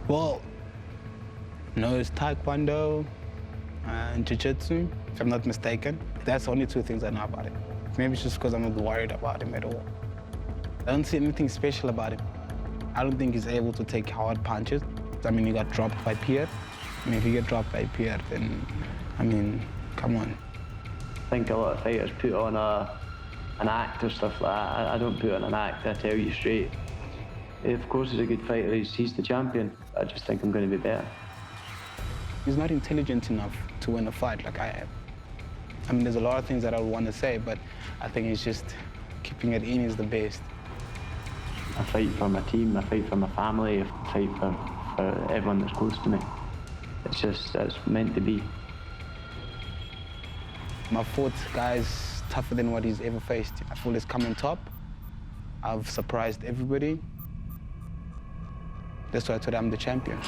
Well, no, it's Taekwondo and Jiu-Jitsu, if I'm not mistaken. That's the only two things I know about him. Maybe it's just because I'm not worried about him at all. I don't see anything special about him. I don't think he's able to take hard punches. I mean, he got dropped by Pierre. I mean, if you get dropped by Pierre, then, I mean, come on. I think a lot of fighters put on an act or stuff like that. I don't put on an act, I tell you straight. Of course he's a good fighter, he's the champion. I just think I'm going to be better. He's not intelligent enough to win a fight like I am. I mean, there's a lot of things that I would want to say, but I think it's just keeping it in is the best. I fight for my team, I fight for my family, I fight for everyone that's close to me. It's meant to be. My fought guys tougher than what he's ever faced. I feel he's come on top. I've surprised everybody. That's why I told him I'm the champion.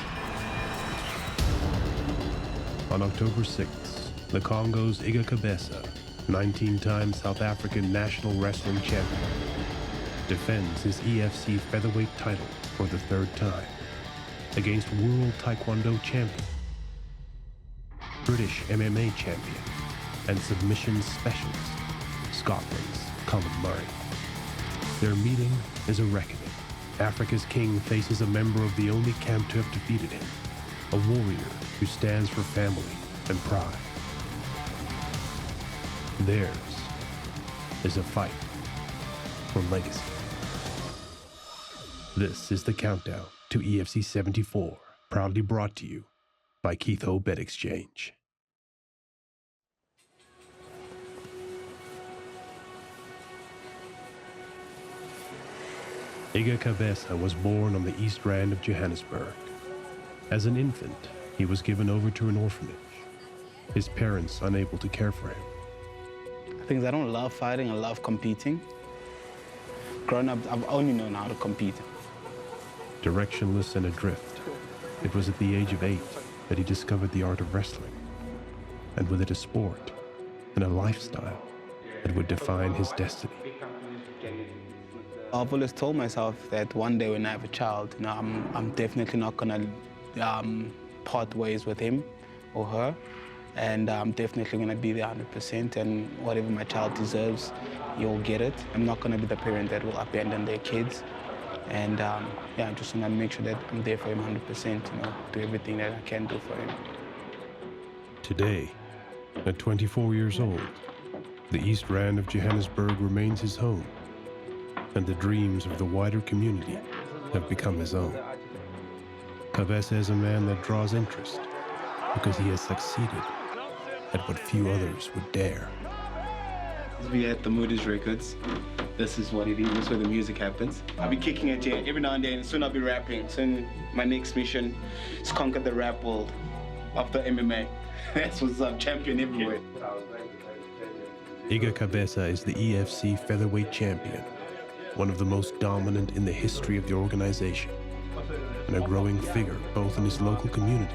On October 6th, the Congo's Iga Kabesa, 19-time South African national wrestling champion, defends his EFC featherweight title for the third time against world Taekwondo champion, British MMA champion, and submission specialist, Scotland's Calum Murrie. Their meeting is a reckoning. Africa's king faces a member of the only camp to have defeated him, a warrior who stands for family and pride. Theirs is a fight for legacy. This is the countdown to EFC 74, proudly brought to you by Keith Ho Bet Exchange. Iga Kabesa was born on the East Rand of Johannesburg. As an infant, he was given over to an orphanage, his parents unable to care for him. The thing is, I don't love fighting, I love competing. Growing up, I've only known how to compete. Directionless and adrift, it was at the age of 8 that he discovered the art of wrestling, and with it a sport and a lifestyle that would define his destiny. I've always told myself that one day when I have a child, you know, I'm definitely not gonna part ways with him or her, and I'm definitely gonna be there 100%, and whatever my child deserves, you'll get it. I'm not gonna be the parent that will abandon their kids, and yeah, I'm just gonna make sure that I'm there for him 100%, you know, do everything that I can do for him. Today, at 24 years old, the East Rand of Johannesburg remains his home, and the dreams of the wider community have become his own. Kabesa is a man that draws interest because he has succeeded at what few others would dare. We at the Moody's Records. This is what it is, this is where the music happens. I'll be kicking it here every now and then, soon I'll be rapping. Soon my next mission is conquer the rap world after MMA. That's what's up, champion everywhere. Iga Kabesa is the EFC featherweight champion, one of the most dominant in the history of the organization, and a growing figure both in his local community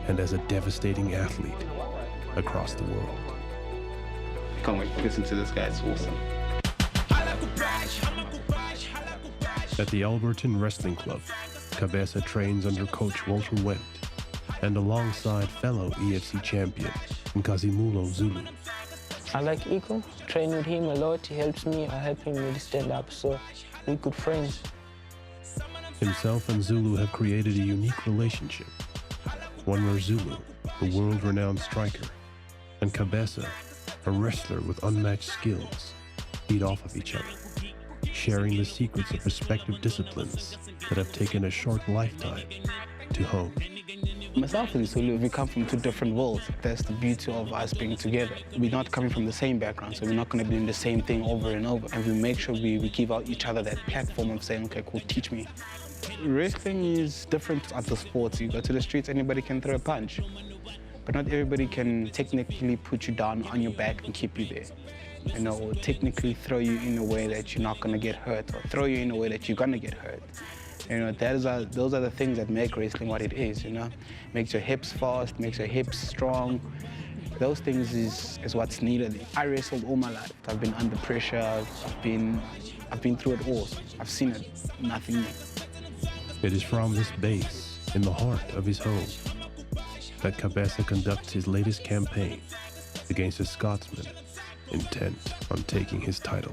and as a devastating athlete across the world. Can't wait to listen to this guy, it's awesome. At the Alberton Wrestling Club, Kabesa trains under coach Walter Wendt and alongside fellow EFC champion Nkazimulo Zulu. I like Iko, train with him a lot, he helps me, I help him with stand-up, so we're good friends. Himself and Zulu have created a unique relationship, one where Zulu, the world-renowned striker, and Kabesa, a wrestler with unmatched skills, feed off of each other, sharing the secrets of respective disciplines that have taken a short lifetime to hone. Myself and Zulu, we come from two different worlds. That's the beauty of us being together. We're not coming from the same background, so we're not going to be doing the same thing over and over. And we make sure we give out each other that platform of saying, okay, cool, teach me. Wrestling is different to other sports. You go to the streets, anybody can throw a punch. But not everybody can technically put you down on your back and keep you there. You know, or technically throw you in a way that you're not going to get hurt, or throw you in a way that you're going to get hurt. You know, those are the things that make wrestling what it is, you know. Makes your hips fast, makes your hips strong. Those things is what's needed. I wrestled all my life. I've been under pressure, I've been through it all. I've seen it, nothing new. It is from this base in the heart of his home, that Kabesa conducts his latest campaign against a Scotsman intent on taking his title.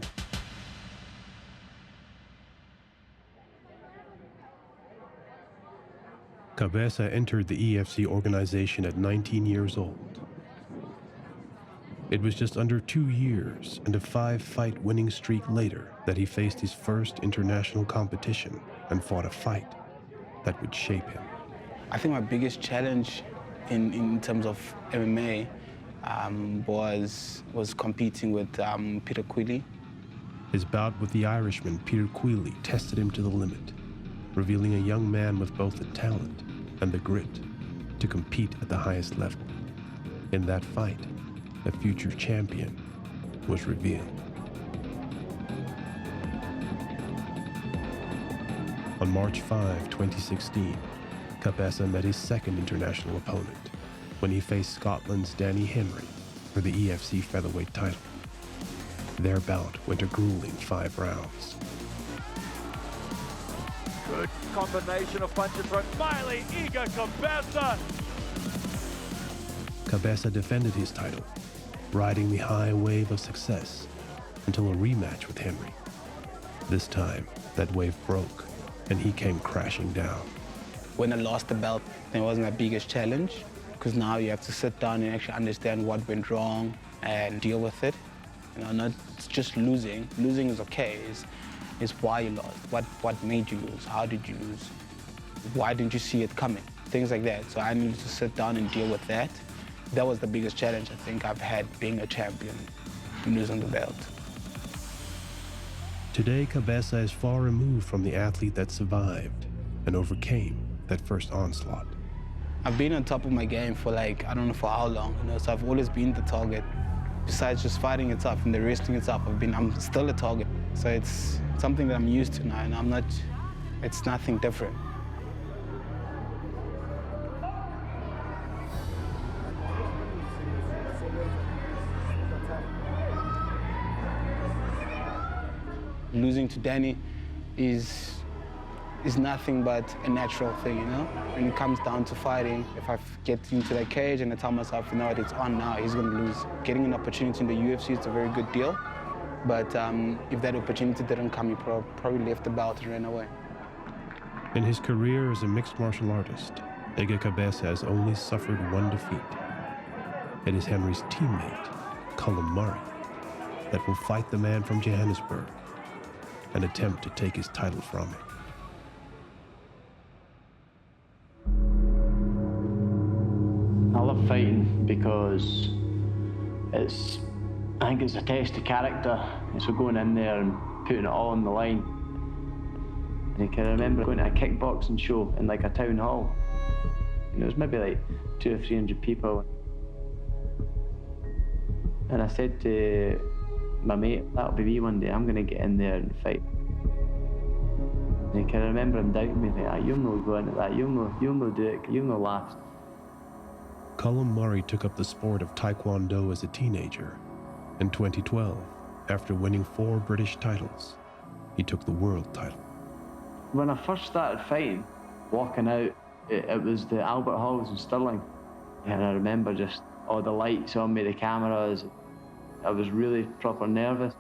Kabesa entered the EFC organization at 19 years old. It was just under 2 years and a 5-fight winning streak later that he faced his first international competition and fought a fight that would shape him. I think my biggest challenge in terms of MMA was competing with Peter Queally. His bout with the Irishman Peter Queally tested him to the limit, revealing a young man with both the talent and the grit to compete at the highest level. In that fight, a future champion was revealed. On March 5, 2016, Kabesa met his second international opponent when he faced Scotland's Danny Henry for the EFC featherweight title. Their bout went a grueling 5 rounds. Good combination of punches from Smiley, eager Kabesa. Kabesa defended his title, riding the high wave of success until a rematch with Henry. This time, that wave broke and he came crashing down. When I lost the belt, it wasn't my biggest challenge, because now you have to sit down and actually understand what went wrong and deal with it. You know, not just losing. Losing is okay. It's why you lost. What made you lose? How did you lose? Why didn't you see it coming? Things like that. So I needed to sit down and deal with that. That was the biggest challenge I think I've had being a champion, losing the belt. Today, Kabesa is far removed from the athlete that survived and overcame that first onslaught. I've been on top of my game for I don't know for how long, so I've always been the target. Besides just fighting itself and the wrestling itself, I'm still a target. So it's something that I'm used to now, and it's nothing different. Losing to Danny is nothing but a natural thing, When it comes down to fighting, if I get into that cage and I tell myself, it's on now, he's going to lose. Getting an opportunity in the UFC is a very good deal, but if that opportunity didn't come, he probably left the belt and ran away. In his career as a mixed martial artist, Ege Kabesa has only suffered one defeat. It is Henry's teammate, Calum Murrie, that will fight the man from Johannesburg and attempt to take his title from him. I love fighting because I think it's a test of character. So going in there and putting it all on the line. And I can remember going to a kickboxing show in a town hall. It was maybe 200 or 300 people. And I said to my mate, that'll be me one day, I'm going to get in there and fight. And I can remember him doubting me, you'll not go into that, you'll not do it, you'll not last. Calum Murrie took up the sport of Taekwondo as a teenager. In 2012, after winning 4 British titles, he took the world title. When I first started fighting, walking out, it was the Albert Halls in Stirling. And I remember just all the lights on me, the cameras. I was really proper nervous.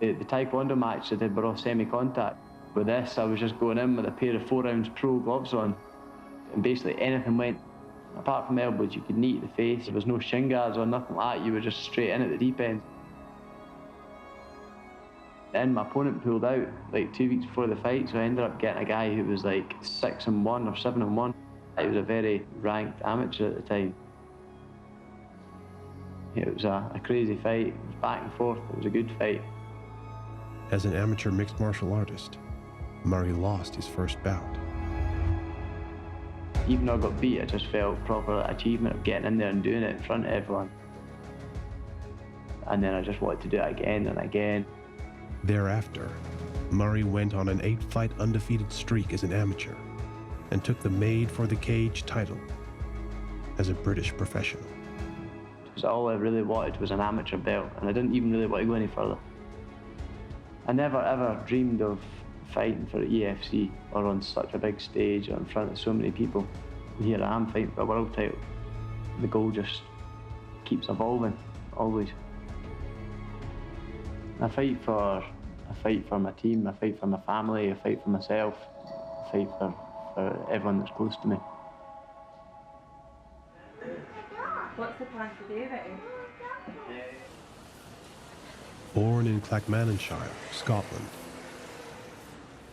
The Taekwondo match I did were all semi-contact. With this, I was just going in with a pair of 4-ounce pro gloves on. And basically anything went. Apart from elbows, you could knee to the face. There was no shin guards or nothing like that. You were just straight in at the deep end. Then my opponent pulled out 2 weeks before the fight, so I ended up getting a guy who was 6-1 or 7-1. He was a very ranked amateur at the time. It was a crazy fight. It was back and forth. It was a good fight. As an amateur mixed martial artist, Murrie lost his first bout. Even though I got beat, I just felt proper achievement of getting in there and doing it in front of everyone. And then I just wanted to do it again and again. Thereafter, Murrie went on an 8-fight undefeated streak as an amateur and took the made-for-the-cage title as a British professional. So all I really wanted was an amateur belt, and I didn't even really want to go any further. I never ever dreamed of fighting for EFC or on such a big stage or in front of so many people. And here I am fighting for a world title. The goal just keeps evolving, always. I fight for my team, I fight for my family, I fight for myself, I fight for everyone that's close to me. What's the plan today, Born in Clackmannanshire, Scotland,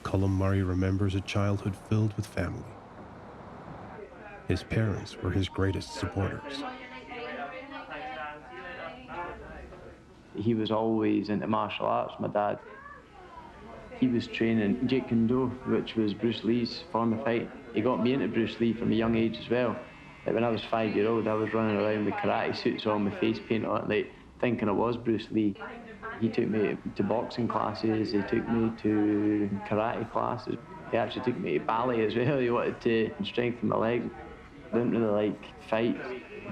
Calum Murrie remembers a childhood filled with family. His parents were his greatest supporters. He was always into martial arts, my dad. He was training Jeet Kune Do, which was Bruce Lee's form of fight. He got me into Bruce Lee from a young age as well. Like when I was 5-year-old, I was running around with karate suits on, with face paint on, like thinking I was Bruce Lee. He took me to boxing classes, he took me to karate classes. He actually took me to ballet as well. He wanted to strengthen my legs. I didn't really like fights.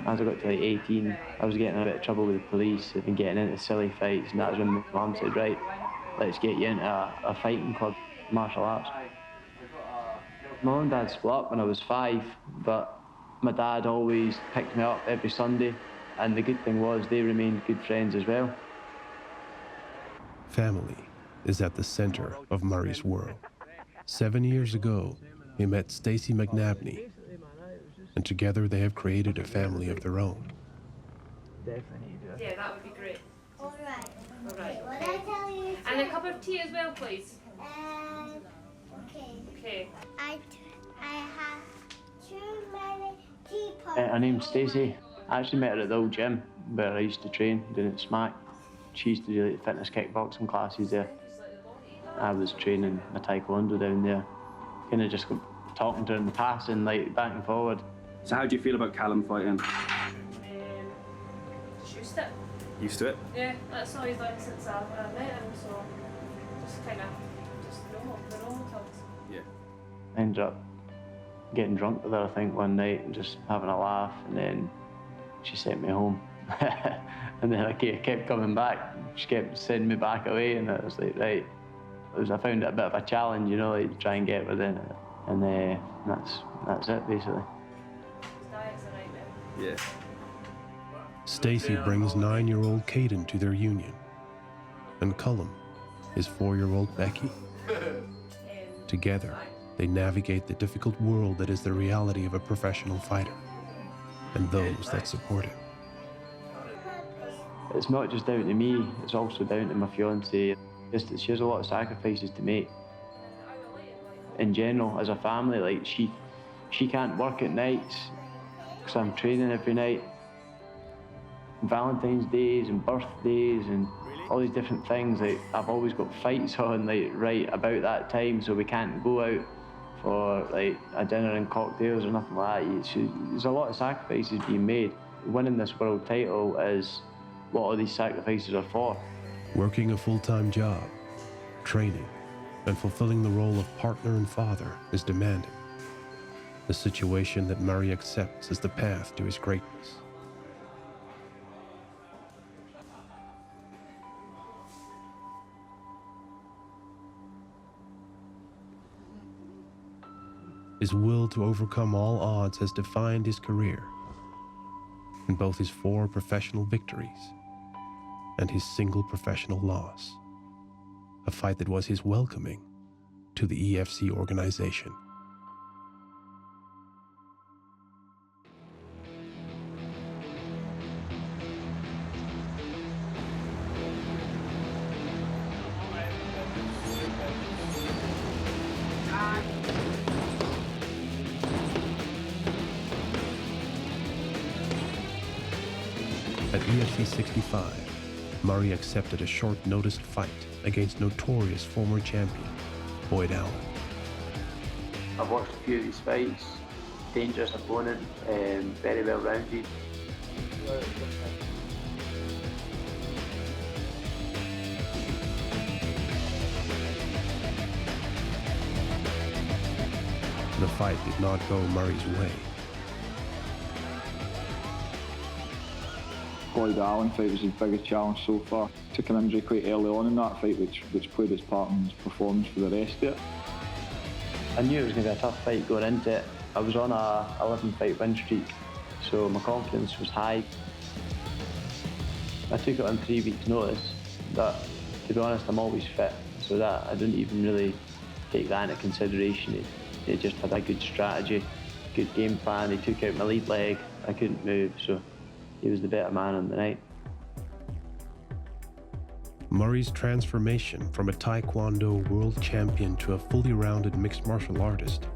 As I got to like 18, I was getting in a bit of trouble with the police and getting into silly fights, and that was when my mum said, right, let's get you into a fighting club, martial arts. My mum and dad split up when I was 5, but my dad always picked me up every Sunday, and the good thing was they remained good friends as well. Family is at the center of Murrie's world. 7 years ago, he met Stacey McNabney, and together they have created a family of their own. Yeah, that would be great. All right. All right. What I tell you? And a cup of tea as well, please. Okay. Okay. I have too many teapots. Her name's Stacey. I actually met her at the old gym where I used to train, doing it smack. She used to do like fitness kickboxing classes there. I was training my taekwondo down there. Kind of just talking to her and passing, like back and forward. So how do you feel about Calum fighting? Just used it. Used to it? Yeah, that's all he's done since I met him, so just kind of, just normal talks. Yeah. I ended up getting drunk with her, I think, one night and just having a laugh, and then she sent me home. And then I kept coming back. She kept sending me back away, and I was like, right. I found it a bit of a challenge, you know, like to try and get within it. And that's it, basically. His diet's a nightmare. Yeah. Stacey brings 9-year-old Caden to their union, and Calum is 4-year-old Becky. Together, they navigate the difficult world that is the reality of a professional fighter, and those that support him. It's not just down to me, it's also down to my fiancée. She has a lot of sacrifices to make. In general, as a family, like she can't work at nights because I'm training every night. Valentine's days and birthdays and all these different things, like I've always got fights on like right about that time, so we can't go out for like a dinner and cocktails or nothing like that. There's a lot of sacrifices being made. Winning this world title is what all these sacrifices are for. Working a full-time job, training, and fulfilling the role of partner and father is demanding. A situation that Murrie accepts as the path to his greatness. His will to overcome all odds has defined his career, in both his 4 professional victories and his single professional loss, a fight that was his welcoming to the EFC organization. At EFC 65, Murrie accepted a short-noticed fight against notorious former champion, Boyd Allen. I've watched a few of these fights, dangerous opponent, very well-rounded. The fight did not go Murrie's way. Floyd Allen fight was his biggest challenge so far. Took an injury quite early on in that fight, which played its part in his performance for the rest of it. I knew it was going to be a tough fight going into it. I was on a 11-fight win streak, so my confidence was high. I took it on 3 weeks' notice, but to be honest, I'm always fit, so that I didn't even really take that into consideration. He just had a good strategy, good game plan. He took out my lead leg. I couldn't move, so he was the better man on the night. Murrie's transformation from a Taekwondo world champion to a fully rounded mixed martial artist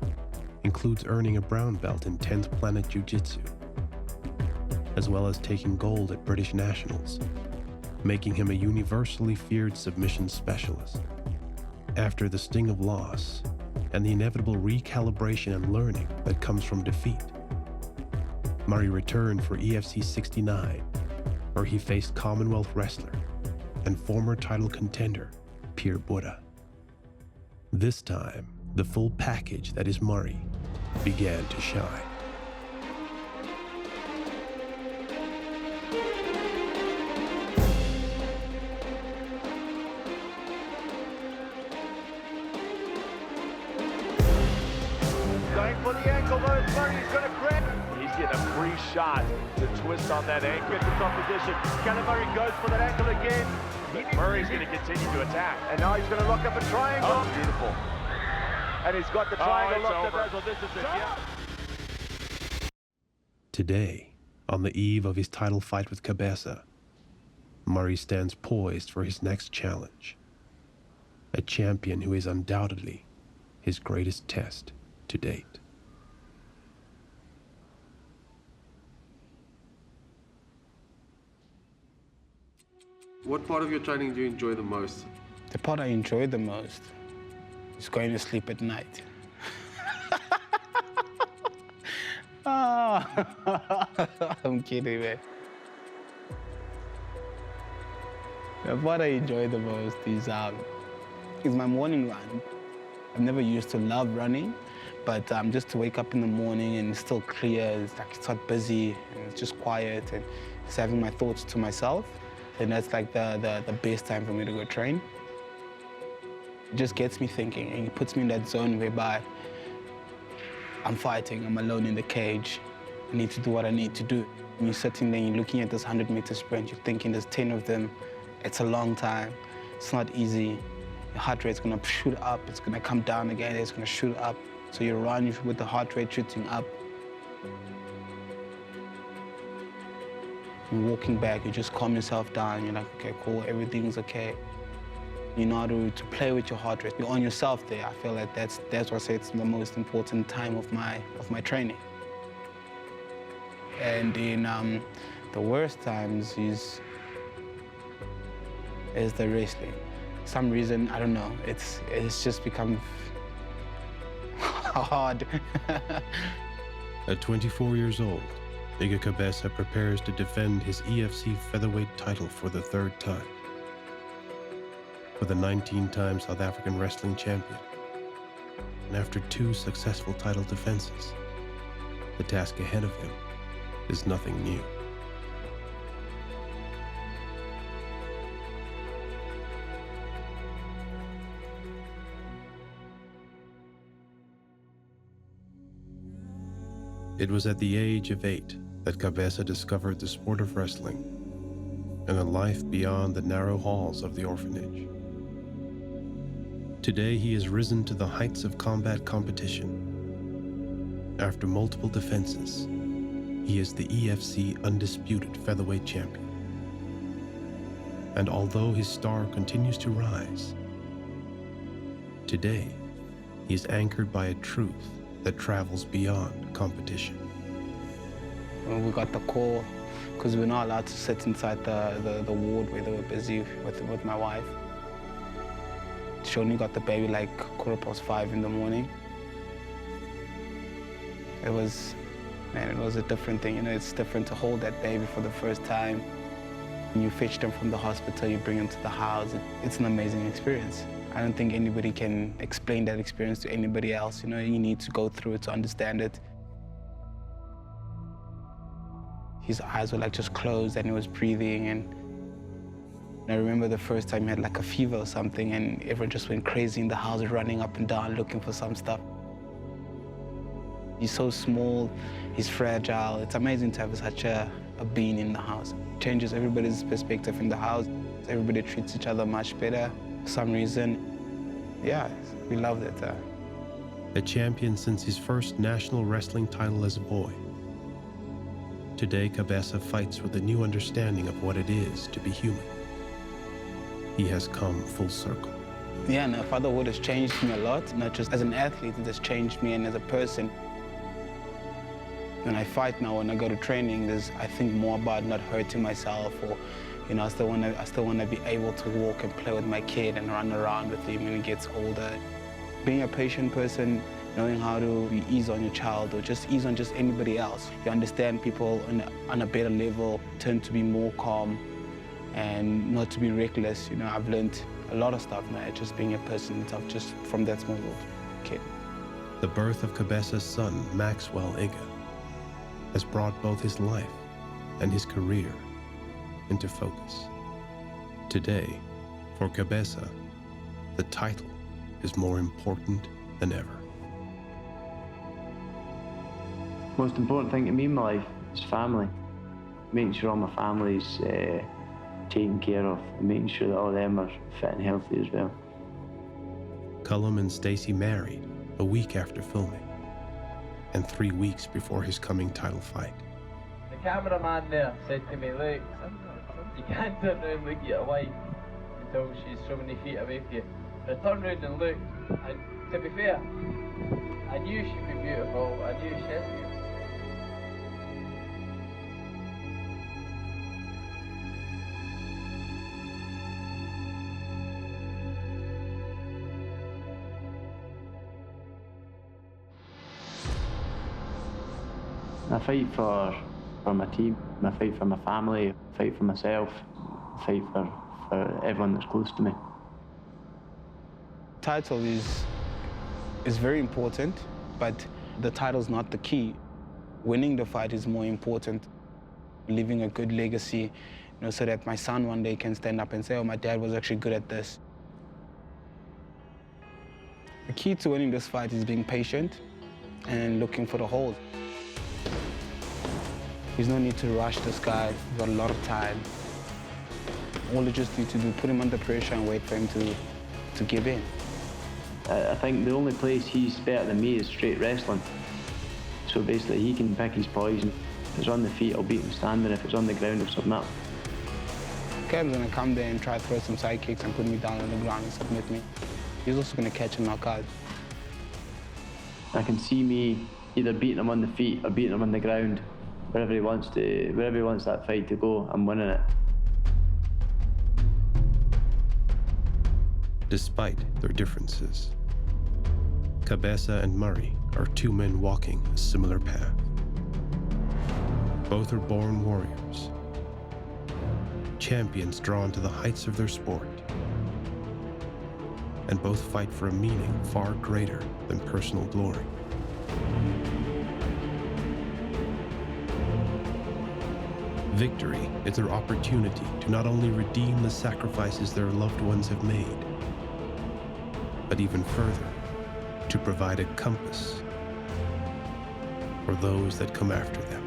includes earning a brown belt in 10th Planet Jiu-Jitsu, as well as taking gold at British Nationals, making him a universally feared submission specialist. After the sting of loss and the inevitable recalibration and learning that comes from defeat, Murrie returned for EFC 69, where he faced Commonwealth wrestler and former title contender Pierre Buddha. This time, the full package that is Murrie began to shine. Going for the ankle, though. Murray's going to grab. He's getting a free shot to twist on that ankle. Gets the top position. Calum Murrie goes for that ankle again. Murray's going to continue to attack. And now he's going to lock up a triangle. Oh, beautiful. And he's got the triangle locked up as well. This is it, yeah. Today, on the eve of his title fight with Kabesa, Murrie stands poised for his next challenge. A champion who is undoubtedly his greatest test to date. What part of your training do you enjoy the most? The part I enjoy the most is going to sleep at night. I'm kidding, man. The part I enjoy the most is my morning run. I've never used to love running, but just to wake up in the morning and it's still clear, it's like it's not busy and it's just quiet and just having my thoughts to myself, and that's like the best time for me to go train. It just gets me thinking and it puts me in that zone whereby I'm fighting, I'm alone in the cage. I need to do what I need to do. When you're sitting there, you're looking at this 100-meter sprint, you're thinking there's 10 of them. It's a long time, it's not easy. Your heart rate's gonna shoot up, it's gonna come down again, it's gonna shoot up. So you run with the heart rate shooting up. And walking back, you just calm yourself down. You're like, okay, cool, everything's okay. You know how to play with your heart rate. You're on yourself there. I feel like that's what I say it's the most important time of my training. And in the worst times is the wrestling. For some reason, I don't know, it's just become hard. At 24 years old, Iga Kabesa prepares to defend his EFC featherweight title for the third time. For the 19-time South African wrestling champion. And after 2 successful title defenses, the task ahead of him is nothing new. It was at the age of 8 that Kabesa discovered the sport of wrestling and a life beyond the narrow halls of the orphanage. Today, he has risen to the heights of combat competition. After multiple defenses, he is the EFC undisputed featherweight champion. And although his star continues to rise, today, he is anchored by a truth that travels beyond competition. When we got the call, because we're not allowed to sit inside the ward where they were busy with my wife. She only got the baby like 5:15 in the morning. It was a different thing, you know, it's different to hold that baby for the first time. When you fetch them from the hospital, you bring them to the house, it's an amazing experience. I don't think anybody can explain that experience to anybody else, you know, you need to go through it to understand it. his eyes were like just closed and he was breathing. And I remember the first time he had like a fever or something and everyone just went crazy in the house, running up and down looking for some stuff. He's so small, he's fragile. It's amazing to have such a being in the house. It changes everybody's perspective in the house. Everybody treats each other much better for some reason. Yeah, we love that. A champion since his first national wrestling title as a boy. Today, Kabesa fights with a new understanding of what it is to be human. He has come full circle. Yeah, no, fatherhood has changed me a lot, not just as an athlete, it has changed me and as a person. When I fight now, when I go to training, I think more about not hurting myself, or, you know, I still want to be able to walk and play with my kid and run around with him when he gets older. Being a patient person, knowing how to ease on your child or just ease on just anybody else. You understand people on a better level, tend to be more calm and not to be reckless. You know, I've learned a lot of stuff now, just being a person itself, just from that small little kid. The birth of Kabesa's son, Maxwell Iga, has brought both his life and his career into focus. Today, for Kabesa, the title is more important than ever. Most important thing to me in my life is family. Making sure all my family's taken care of, and making sure that all of them are fit and healthy as well. Calum and Stacey married a week after filming, and 3 weeks before his coming title fight. The cameraman there said to me, look, you can't turn around and look at your wife until she's so many feet away from you. But I turned around and looked, and to be fair, I knew she'd be beautiful, I knew she is beautiful. I fight for my team, I fight for my family, I fight for myself, I fight for everyone that's close to me. Title is very important, but the title's not the key. Winning the fight is more important. Leaving a good legacy, you know, so that my son one day can stand up and say, oh, my dad was actually good at this. The key to winning this fight is being patient and looking for the hold. There's no need to rush this guy. We've got a lot of time. All you just need to do, put him under pressure and wait for him to give in. I think the only place he's better than me is straight wrestling. So basically he can pick his poison. If it's on the feet, I'll beat him standing. If it's on the ground, I'll submit. Calum's gonna come there and try to throw some side kicks and put me down on the ground and submit me. He's also gonna catch a knockout. I can see me either beating him on the feet or beating him on the ground. Wherever he wants that fight to go, I'm winning it. Despite their differences, Kabesa and Murrie are two men walking a similar path. Both are born warriors, champions drawn to the heights of their sport, and both fight for a meaning far greater than personal glory. Victory is their opportunity to not only redeem the sacrifices their loved ones have made, but even further, to provide a compass for those that come after them.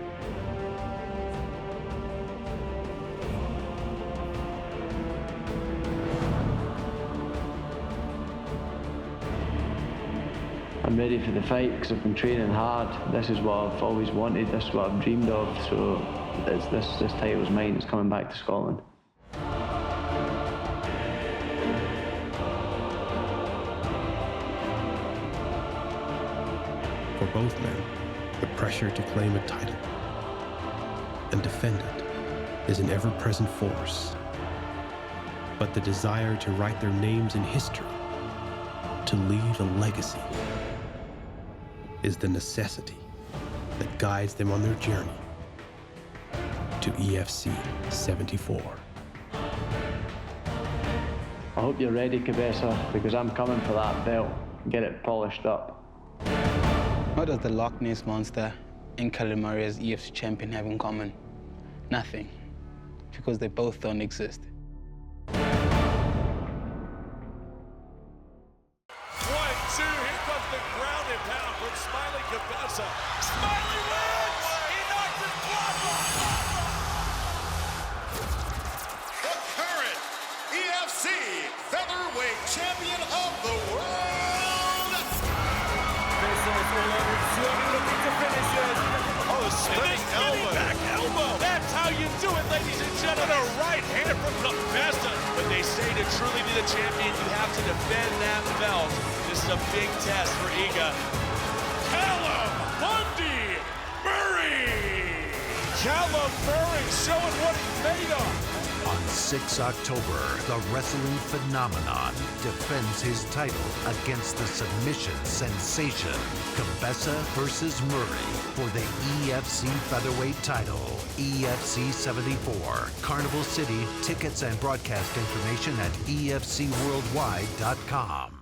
I'm ready for the fight because I've been training hard. This is what I've always wanted, this is what I've dreamed of, so this title's mine. It's coming back to Scotland. For both men, the pressure to claim a title and defend it is an ever-present force. But the desire to write their names in history, to leave a legacy, is the necessity that guides them on their journey to EFC 74. I hope you're ready, Kabesa, because I'm coming for that belt and get it polished up. What does the Loch Ness Monster and Calum Murrie as EFC champion have in common? Nothing, because they both don't exist. 1-2, here comes the ground and pound from Smiley Kabesa. Smiley wins! He knocked his glove off! The current EFC featherweight champion of the world! Kabesa is all over Zulu, looking to finish it. Oh, a spinning elbow. Back elbow. That's how you do it, ladies and gentlemen. A right hand from Kabesa. But they say to truly be the champion, you have to defend that belt. This is a big test for Iga. Calum Murrie! Calum Murrie showing what he's made of. On 6 October, the wrestling phenomenon defends his title against the submission sensation, Kabesa versus Murrie, for the EFC featherweight title, EFC 74, Carnival City. Tickets and broadcast information at efcworldwide.com.